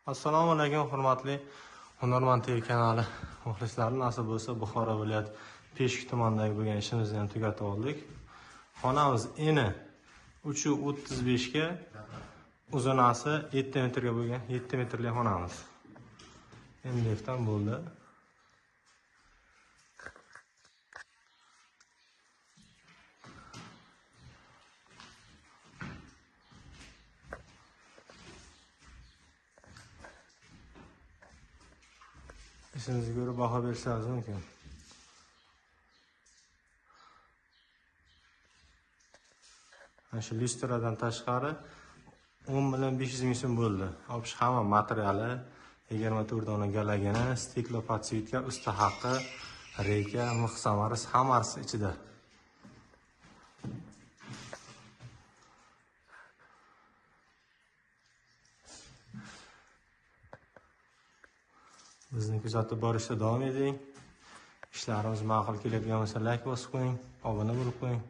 Assalomu alaykum, hurmatli Hunarmand TV kanali muxlislari. Nasib bo'lsa, Buxoro viloyat Peshki tumanidagi bo'lgan ishimizni ham tugatib oldik. Xonamiz eni 3.35 ga, uzunasi 7 metrga bo'lgan 7 metrli xonamiz. Endi liftdan bo'ldi. İşinize göre baha bersangiz mumkin. Shu lyustradan tashqari 10 million 500 ming so'm bo'ldi. Olib hamma materiali 24 dona galagini, stiklo podsvetka, usta haqqi, reyka, mix samarasi hammasi ichida. Bizni kuzatib borishda davom eding. Ishlarimiz ma'qul keladigan bo'lsa like bosib qo'ying, obuna bo'lib qo'ying.